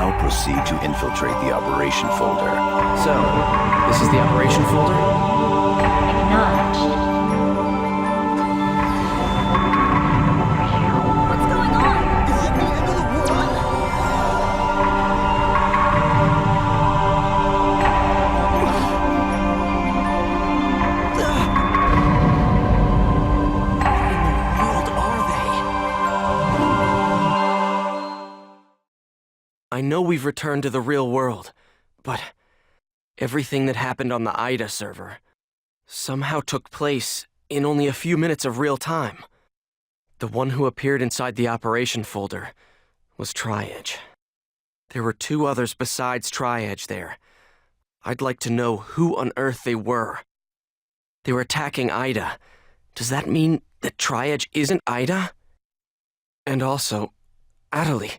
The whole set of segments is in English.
Now proceed to infiltrate the operation folder. So, this is the operation folder? Acknowledged. What's going on? Is it the end of the world? What in the world are they? I know we've returned to the real world, but everything that happened on the Ida server somehow took place in only a few minutes of real time. The one who appeared inside the operation folder was Tri-Edge. There were two others besides Tri-Edge there. I'd like to know who on earth they were. They were attacking Ida. Does that mean that Tri-Edge isn't Ida? And also, Adelie.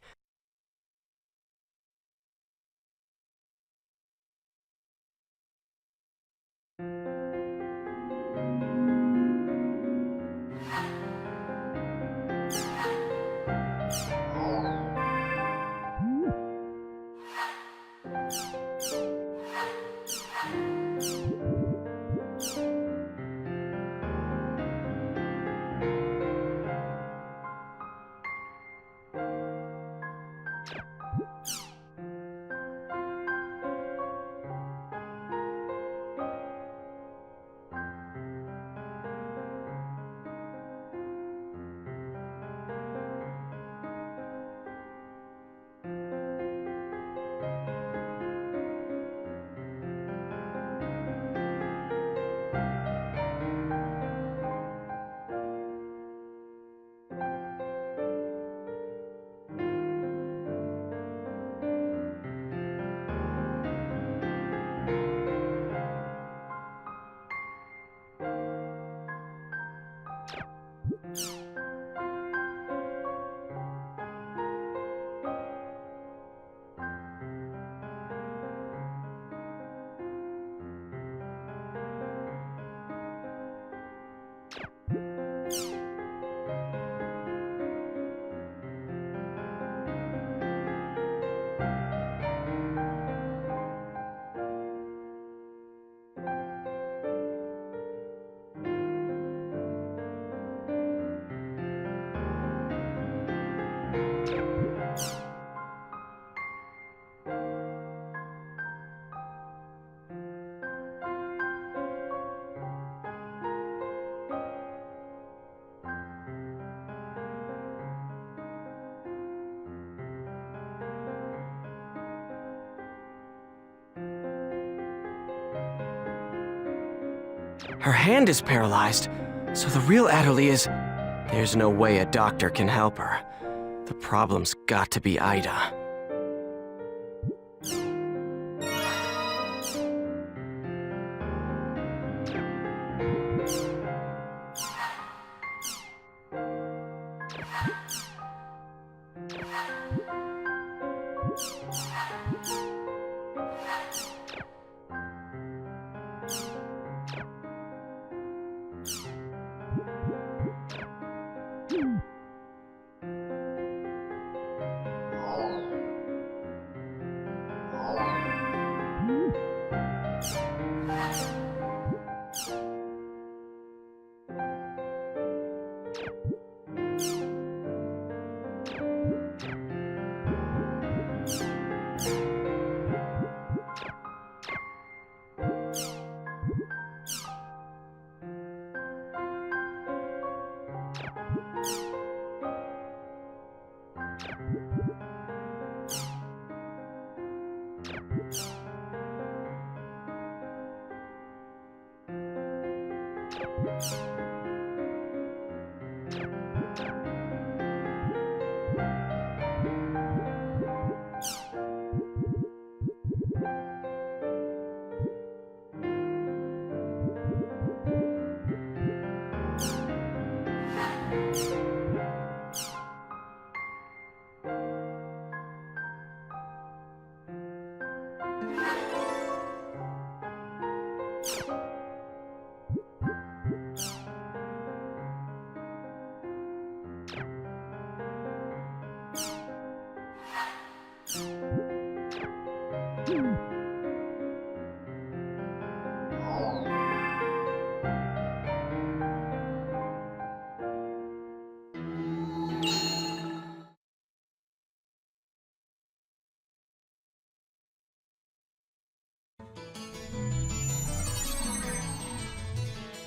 Her hand is paralyzed, so the real Adelie is... There's no way a doctor can help her. The problem's got to be Ida.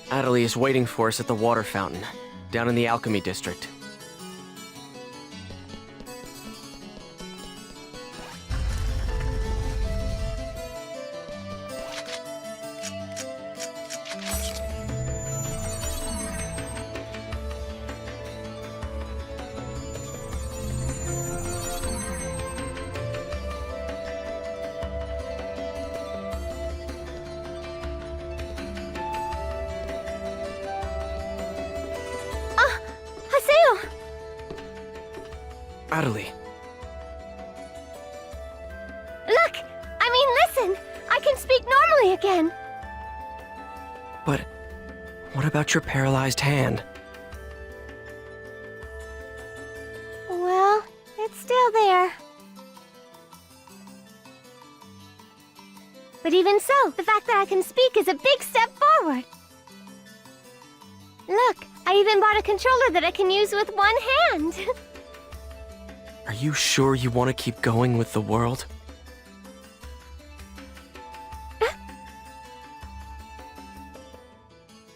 Adelie is waiting for us at the water fountain, down in the alchemy district. Haseo! Adelie, Look! Listen! I can speak normally again! but what about your paralyzed hand? Well, it's still there. But even so, the fact that I can speak is a big step forward. Look, I even bought a controller that I can use with one hand. Are you sure you want to keep going with the world?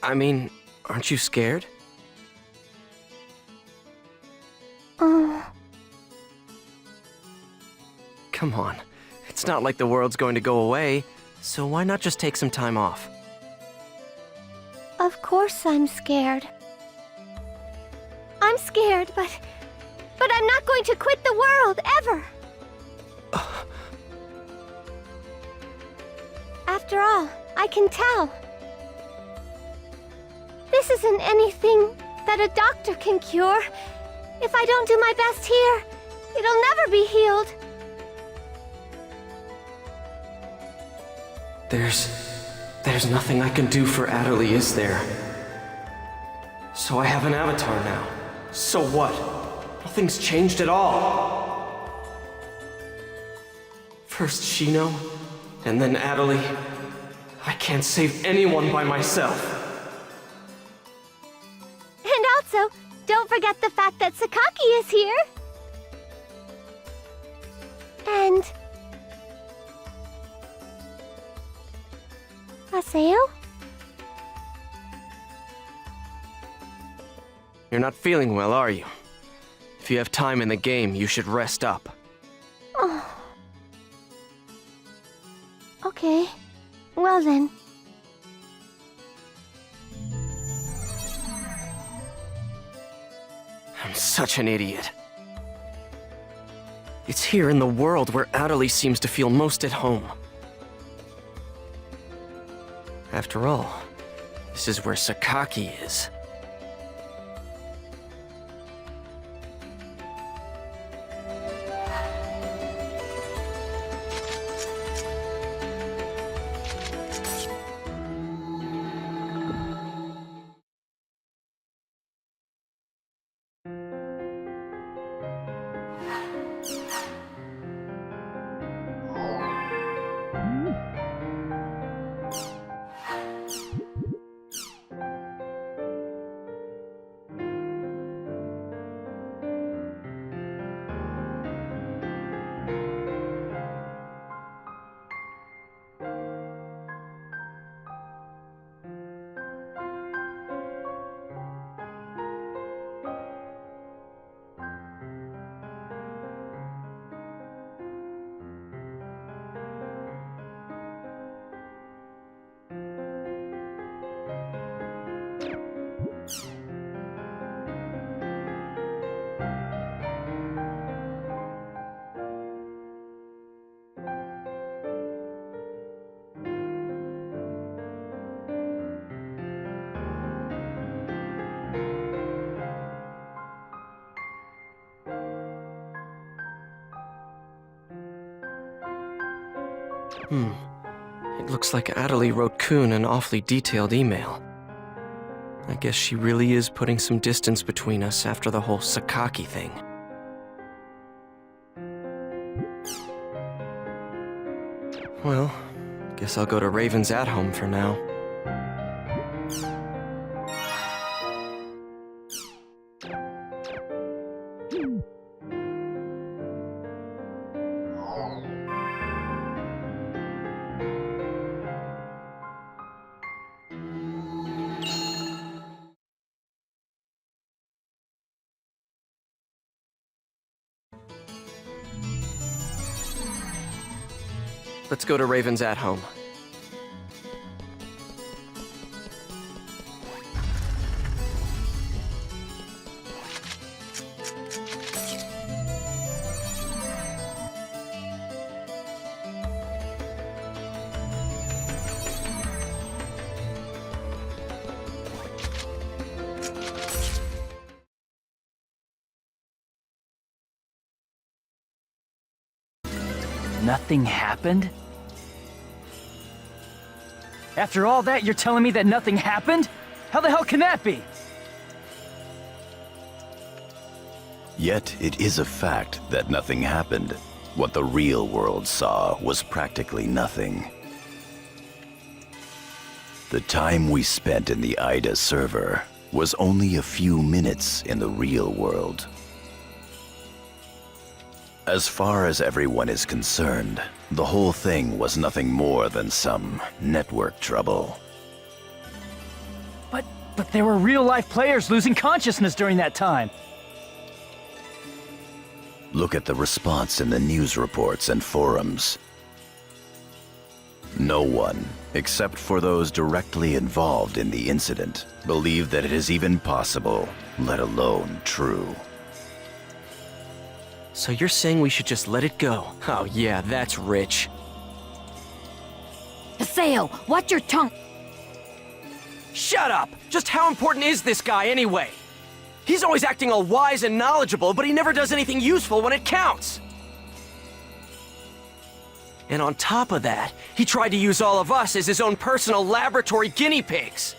Aren't you scared? Oh, Come on, it's not like the world's going to go away, so why not just take some time off? of course I'm scared. I'm scared, but I'm not going to quit the world, ever. After all, I can tell. This isn't anything that a doctor can cure. If I don't do my best here, it'll never be healed. There's nothing I can do for Adelie, is there? So I have an avatar now. So what? Nothing's changed at all. First Shino, and then Adelie. I can't save anyone by myself. And also, don't forget the fact that Sakaki is here. And Haseo? You're not feeling well, are you? If you have time in the game, you should rest up. Oh. Okay. Well then. I'm such an idiot. It's here in the world where Adelie seems to feel most at home. After all, this is where Sakaki is. It looks like Adelie wrote Kun an awfully detailed email. I guess she really is putting some distance between us after the whole Sakaki thing. Well, guess I'll go to Raven's at-home for now. Let's go to Raven's at home. Nothing happened? After all that, you're telling me that nothing happened? How the hell can that be? Yet it is a fact that nothing happened. What the real world saw was practically nothing. The time we spent in the Ida server was only a few minutes in the real world. As far as everyone is concerned, the whole thing was nothing more than some network trouble. But there were real-life players losing consciousness during that time. Look at the response in the news reports and forums. No one, except for those directly involved in the incident, believe that it is even possible, let alone true. So you're saying we should just let it go? Oh yeah, that's rich. Haseo, watch your tongue! Shut up! Just how important is this guy anyway? He's always acting all wise and knowledgeable, but he never does anything useful when it counts. And on top of that, he tried to use all of us as his own personal laboratory guinea pigs.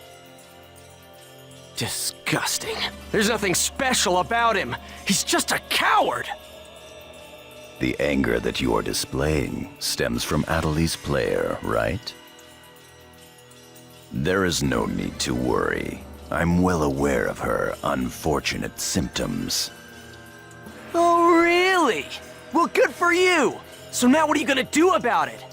Disgusting. There's nothing special about him. He's just a coward! The anger that you are displaying stems from Adelie's player, right? There is no need to worry. I'm well aware of her unfortunate symptoms. Oh, really? Well, good for you! So now what are you gonna do about it?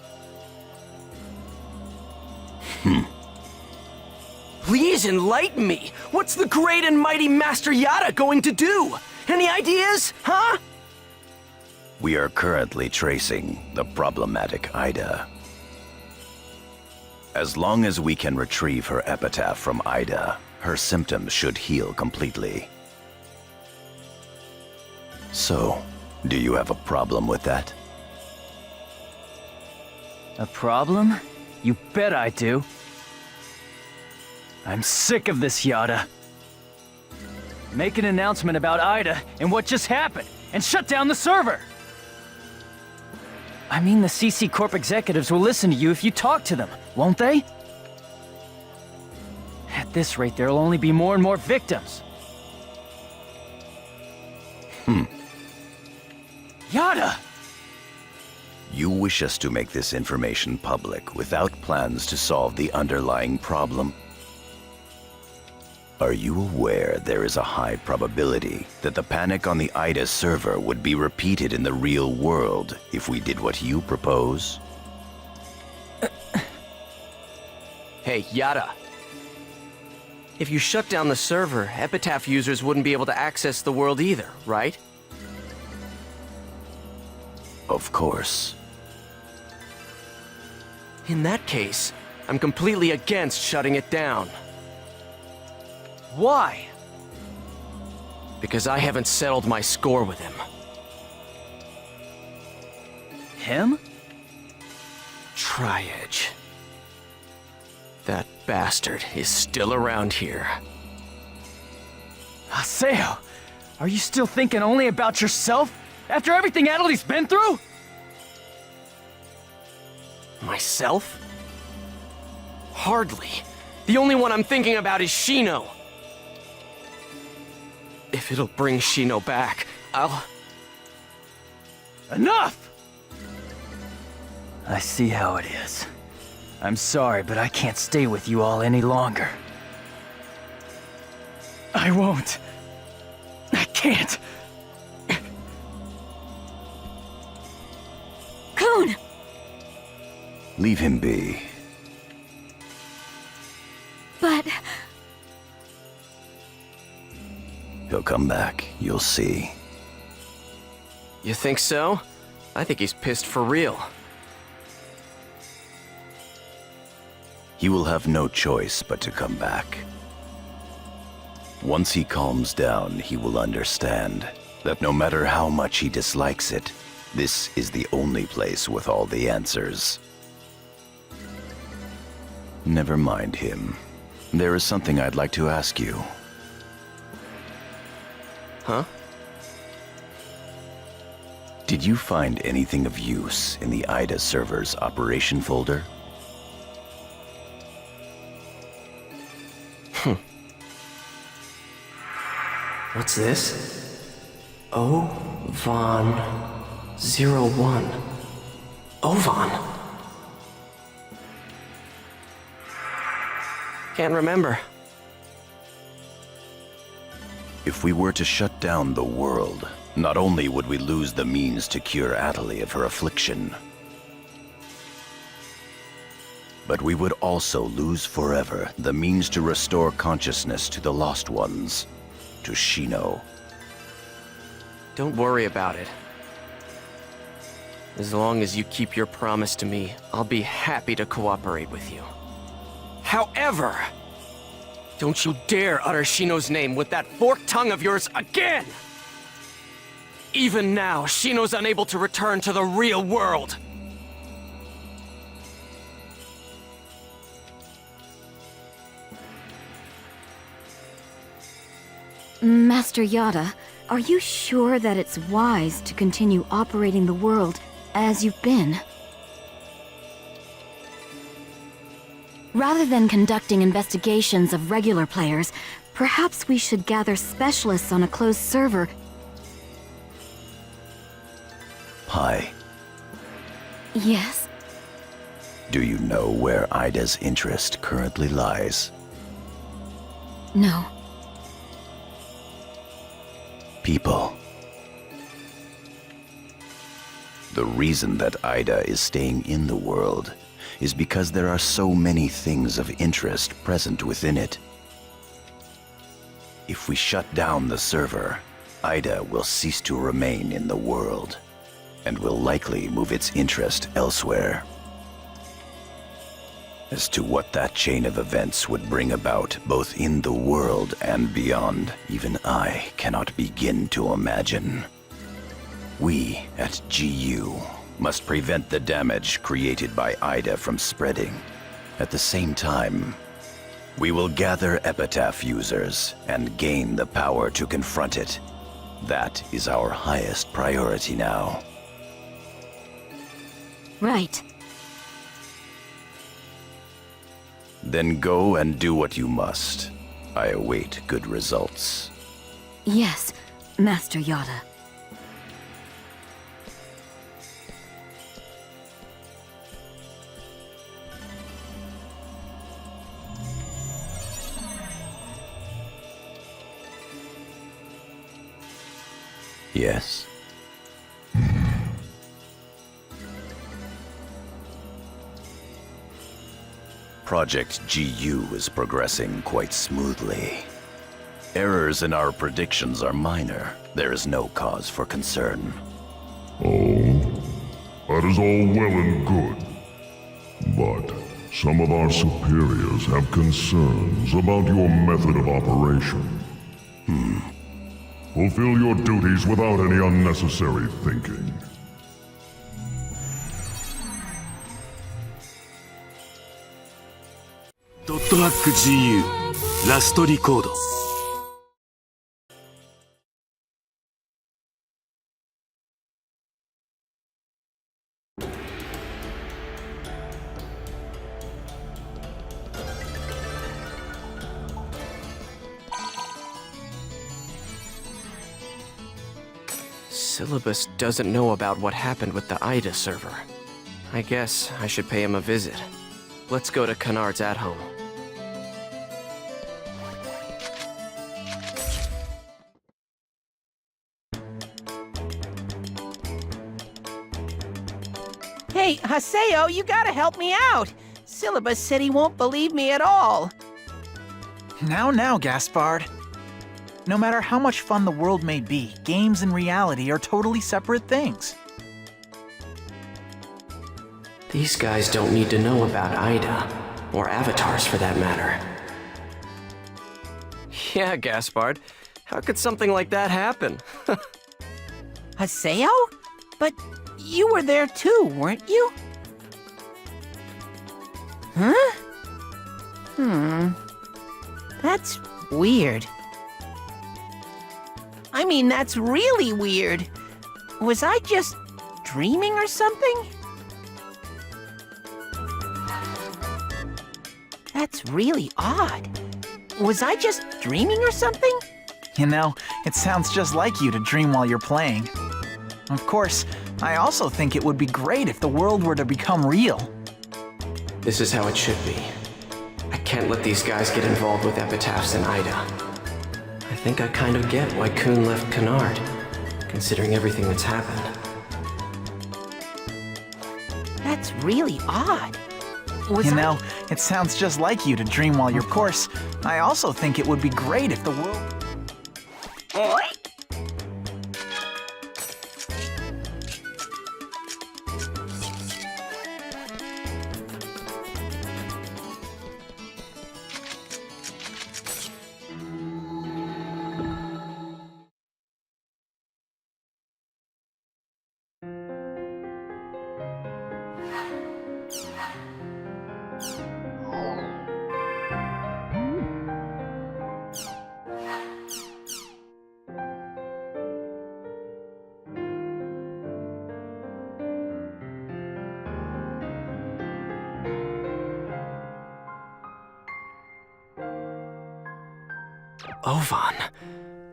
Please enlighten me! What's the great and mighty Master Yada going to do? Any ideas, huh? We are currently tracing the problematic Ida. As long as we can retrieve her epitaph from Ida, her symptoms should heal completely. So, do you have a problem with that? A problem? You bet I do. I'm sick of this, Yada. Make an announcement about Ida and what just happened, and shut down the server! I mean, the CC Corp executives will listen to you if you talk to them, won't they? At this rate, there'll only be more and more victims. Yada! You wish us to make this information public without plans to solve the underlying problem? Are you aware there is a high probability that the panic on the Ida server would be repeated in the real world if we did what you propose? Hey, Yada. If you shut down the server, Epitaph users wouldn't be able to access the world either, right? Of course. In that case, I'm completely against shutting it down. Why? Because I haven't settled my score with him. Him? Tri-Edge. That bastard is still around here. Haseo, are you still thinking only about yourself? After everything Adelie's been through? Myself? Hardly. The only one I'm thinking about is Shino. If it'll bring Shino back, I'll... Enough! I see how it is. I'm sorry, but I can't stay with you all any longer. I won't. I can't. Kun! Leave him be. But... He'll come back, you'll see. You think so? I think he's pissed for real. he will have no choice but to come back. Once he calms down, he will understand that no matter how much he dislikes it, this is the only place with all the answers. Never mind him. There is something I'd like to ask you. Huh? Did you find anything of use in the Ida server's operation folder? What's this? O-Von 01. O-Von? Can't remember. If we were to shut down the world, not only would we lose the means to cure Atali of her affliction, but we would also lose forever the means to restore consciousness to the lost ones, to Shino. Don't worry about it. As long as you keep your promise to me, I'll be happy to cooperate with you. However, don't you dare utter Shino's name with that forked tongue of yours again! Even now, Shino's unable to return to the real world. Master Yada, are you sure that it's wise to continue operating the world as you've been? Rather than conducting investigations of regular players, perhaps we should gather specialists on a closed server. Pi, Yes? do you know where Ida's interest currently lies? No. People. The reason that Ida is staying in the world is because there are so many things of interest present within it. If we shut down the server, Ida will cease to remain in the world, and will likely move its interest elsewhere. As to what that chain of events would bring about, both in the world and beyond, even I cannot begin to imagine. We at GU must prevent the damage created by Ida from spreading. At the same time, we will gather Epitaph users and gain the power to confront it. That is our highest priority now. Right. Then go and do what you must. I await good results. Yes, Master Yada. Yes. Project GU is progressing quite smoothly. Errors in our predictions are minor. There is no cause for concern. Oh, that is all well and good. But some of our superiors have concerns about your method of operation. Fulfill your duties without any unnecessary thinking. Track GU ラストリコード Syllabus doesn't know about what happened with the Ida server. I guess I should pay him a visit. Let's go to Kennard's at home. Hey, Haseo, you gotta help me out. Syllabus said he won't believe me at all. Now, Gaspard. No matter how much fun the world may be, games and reality are totally separate things. These guys don't need to know about Ida. Or avatars, for that matter. Yeah, Gaspard. How could something like that happen? Haseo? But you were there too, weren't you? Huh? That's weird. I mean, that's really weird. Was I just dreaming or something? That's really odd. Was I just dreaming or something? You know, it sounds just like you to dream while you're playing. Of course, I also think it would be great if the world were to become real. This is how it should be. I can't let these guys get involved with epitaphs and Ida. I think I kind of get why Kuhn left Canard, considering everything that's happened. That's really odd. You know, it sounds just like you to dream while you're... Of course, I also think it would be great if the world... Ovan?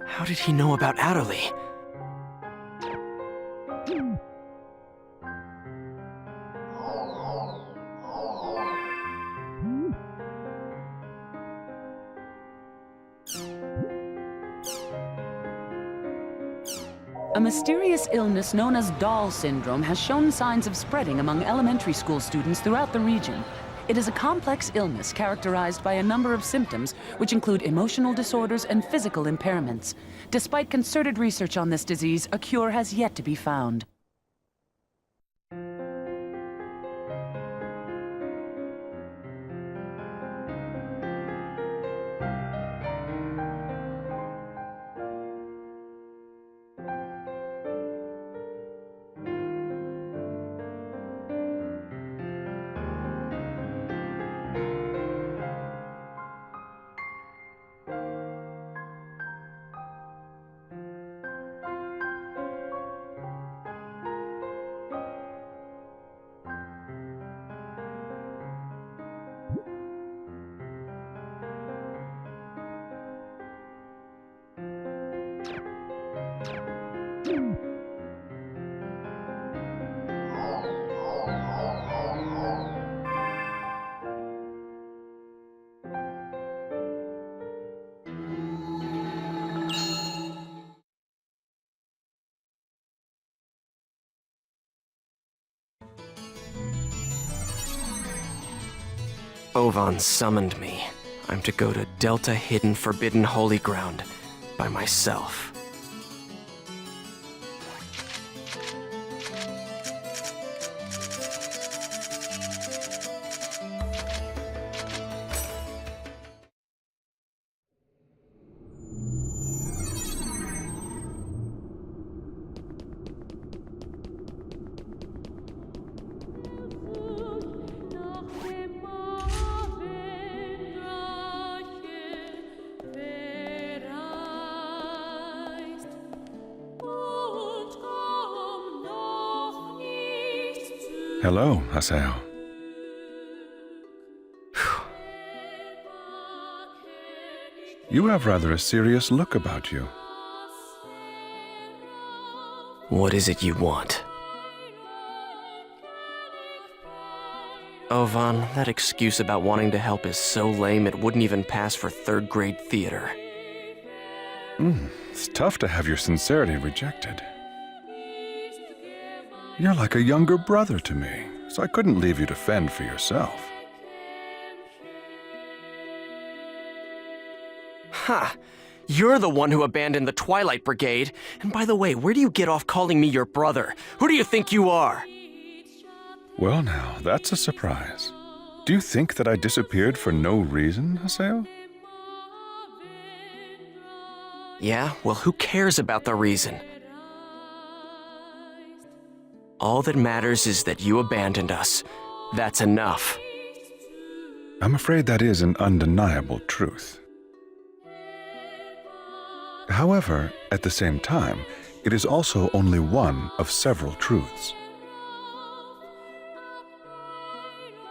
How did he know about Adderley? A mysterious illness known as Dahl syndrome has shown signs of spreading among elementary school students throughout the region. It is a complex illness characterized by a number of symptoms, which include emotional disorders and physical impairments. Despite concerted research on this disease, a cure has yet to be found. Ovan summoned me. I'm to go to Delta Hidden Forbidden Holy Ground by myself. Hello, Haseo. You have rather a serious look about you. What is it you want? Ovan, that excuse about wanting to help is so lame it wouldn't even pass for third-grade theater. It's tough to have your sincerity rejected. You're like a younger brother to me, so I couldn't leave you to fend for yourself. Ha! You're the one who abandoned the Twilight Brigade. And by the way, where do you get off calling me your brother? Who do you think you are? Well now, that's a surprise. Do you think that I disappeared for no reason, Haseo? Yeah, well, who cares about the reason? All that matters is that you abandoned us. That's enough. I'm afraid that is an undeniable truth. However, at the same time, it is also only one of several truths.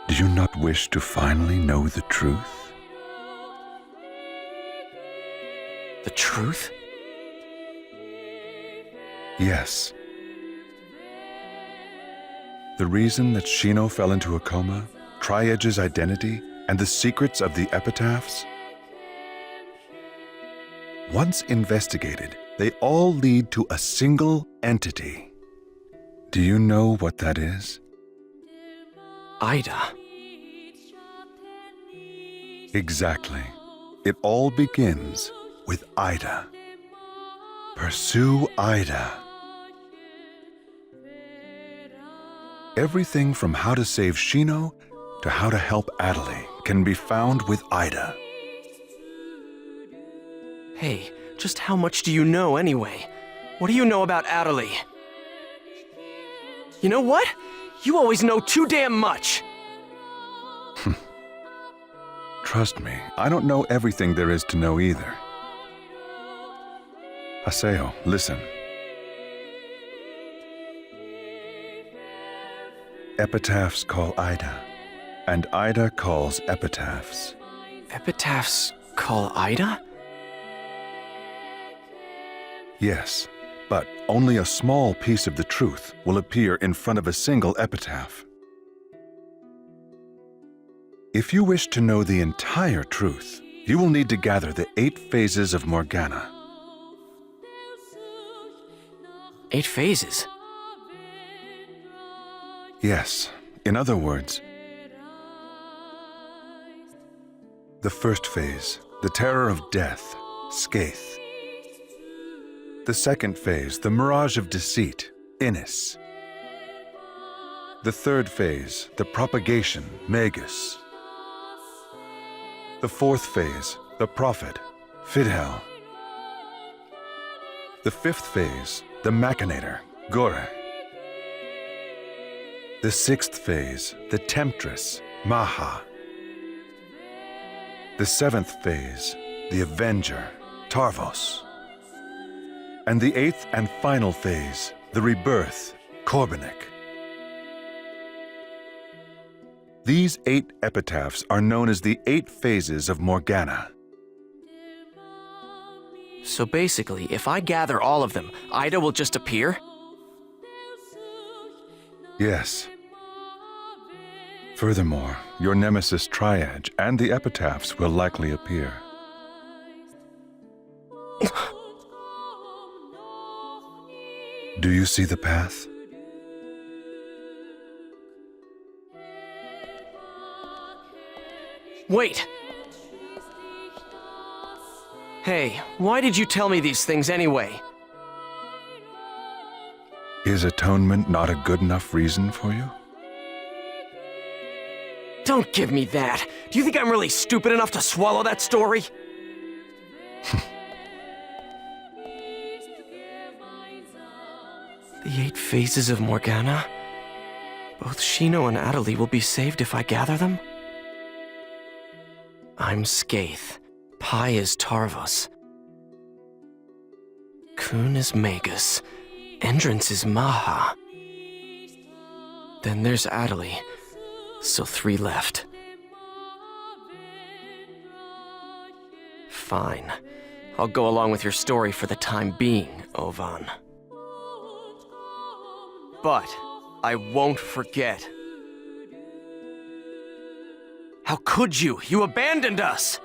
Do you not wish to finally know the truth? The truth? Yes. The reason that Shino fell into a coma, Tri-Edge's identity, and the secrets of the epitaphs? Once investigated, they all lead to a single entity. Do you know what that is? Ida. Exactly. It all begins with Ida. Pursue Ida. Everything from how to save Shino to how to help Adley can be found with Ida. Hey, just how much do you know anyway? What do you know about Adley? You know what? You always know too damn much! Trust me, I don't know everything there is to know either. Haseo, listen. Epitaphs call Ida, and Ida calls epitaphs. Epitaphs call Ida? Yes, but only a small piece of the truth will appear in front of a single epitaph. If you wish to know the entire truth, you will need to gather the 8 phases of Morganna. 8 phases? Yes, in other words, the first phase, the terror of death, Skaith. The second phase, the mirage of deceit, Innis. The third phase, the propagation, Magus. The fourth phase, the prophet, Fidhel. The fifth phase, the machinator, Gore. The sixth phase, the temptress, Maha. The seventh phase, the avenger, Tarvos. And the eighth and final phase, the rebirth, Korbanik. These 8 epitaphs are known as the 8 phases of Morganna. So basically, if I gather all of them, Ida will just appear? Yes. Furthermore, your nemesis Tri-Edge and the epitaphs will likely appear. Do you see the path? Wait! Hey, why did you tell me these things anyway? Is atonement not a good enough reason for you? Don't give me that! Do you think I'm really stupid enough to swallow that story? The 8 phases of Morganna? Both Shino and Adley will be saved if I gather them? I'm Skaith. Pi is Tarvos. Kun is Magus. Entrance is Maha. Then there's Adley. So 3 left. Fine. I'll go along with your story for the time being, Ovan. But I won't forget. How could you? You abandoned us!